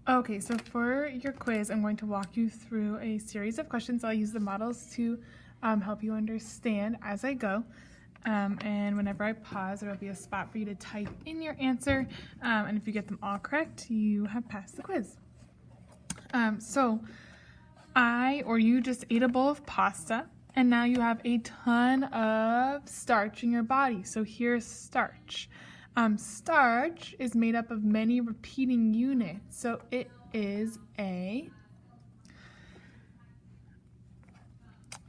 Okay, so for your quiz, I'm going to walk you through a series of questions. I'll use the models to help you understand as I go. And whenever I pause, there will be a spot for you to type in your answer. And if you get them all correct, you have passed the quiz. So you just ate a bowl of pasta, and now you have a ton of starch in your body. So here's starch. Starch is made up of many repeating units, so it is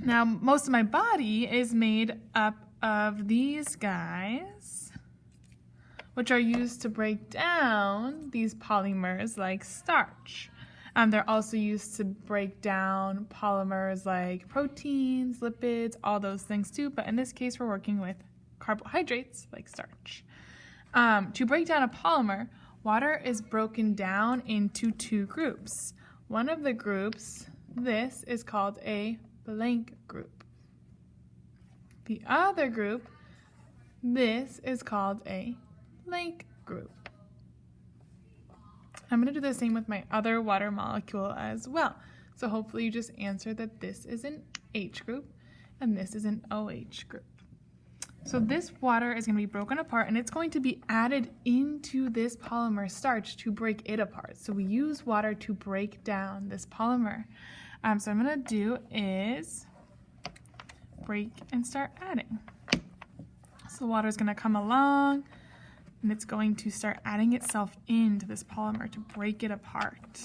Now, most of my body is made up of these guys, which are used to break down these polymers like starch. They're also used to break down polymers like proteins, lipids, all those things too, but in this case, we're working with carbohydrates like starch. To break down a polymer, water is broken down into two groups. One of the groups, this, is called a blank group. The other group, this, is called a blank group. I'm going to do the same with my other water molecule as well. So hopefully you just answer that this is an H group and this is an OH group. So this water is going to be broken apart and it's going to be added into this polymer starch to break it apart. So we use water to break down this polymer. So I'm going to do is break and start adding. So water is going to come along and it's going to start adding itself into this polymer to break it apart.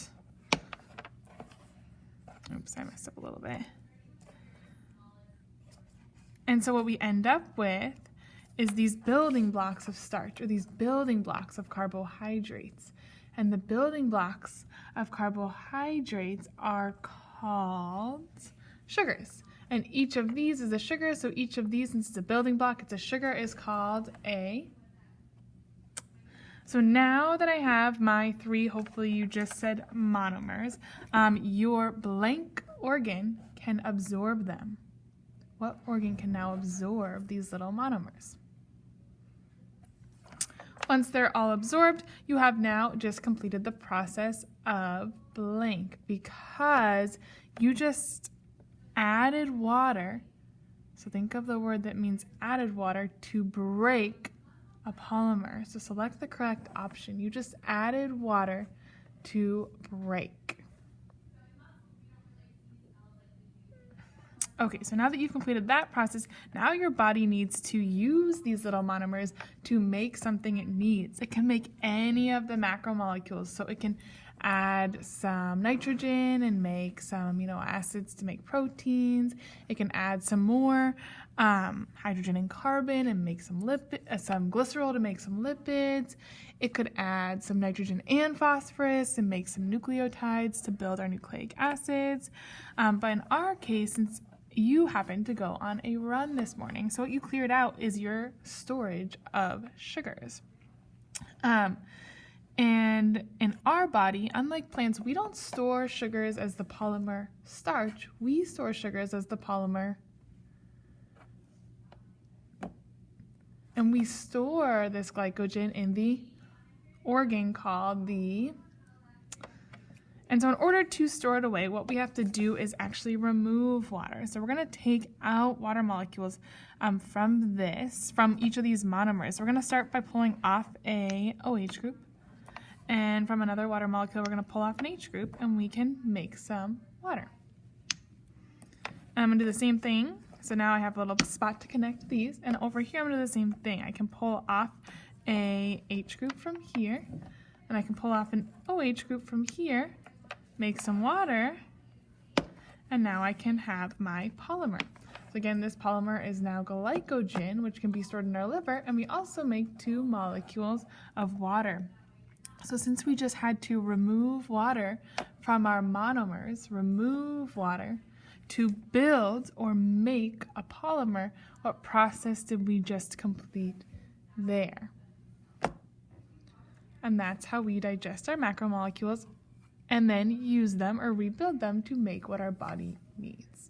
Oops, I messed up a little bit. And so what we end up with is these building blocks of starch, or these building blocks of carbohydrates. And the building blocks of carbohydrates are called sugars. And each of these is a sugar, so each of these, since it's a building block, it's a sugar, is called a... So now that I have my three, hopefully you just said monomers, your blank organ can absorb them. What organ can now absorb these little monomers? Once they're all absorbed, you have now just completed the process of blank because you just added water. So think of the word that means added water to break a polymer. So select the correct option. You just added water to break. Okay, so now that you've completed that process, now your body needs to use these little monomers to make something it needs. It can make any of the macromolecules, so it can add some nitrogen and make some amino acids to make proteins. It can add some more hydrogen and carbon and make some glycerol to make some lipids. It could add some nitrogen and phosphorus and make some nucleotides to build our nucleic acids. But in our case, since you happened to go on a run this morning, so what you cleared out is your storage of sugars. And in our body, unlike plants, we don't store sugars as the polymer starch. We store sugars as the polymer. And we store this glycogen in the organ called the... And so in order to store it away, what we have to do is actually remove water. So we're going to take out water molecules from each of these monomers. We're going to start by pulling off a OH group. And from another water molecule, we're going to pull off an H group, and we can make some water. And I'm going to do the same thing. So now I have a little spot to connect these. And over here, I'm going to do the same thing. I can pull off a H group from here, and I can pull off an OH group from here, make some water, and now I can have my polymer. So again, this polymer is now glycogen, which can be stored in our liver, and we also make 2 molecules of water. So since we just had to remove water from our monomers, remove water to build or make a polymer, what process did we just complete there? And that's how we digest our macromolecules and then use them or rebuild them to make what our body needs.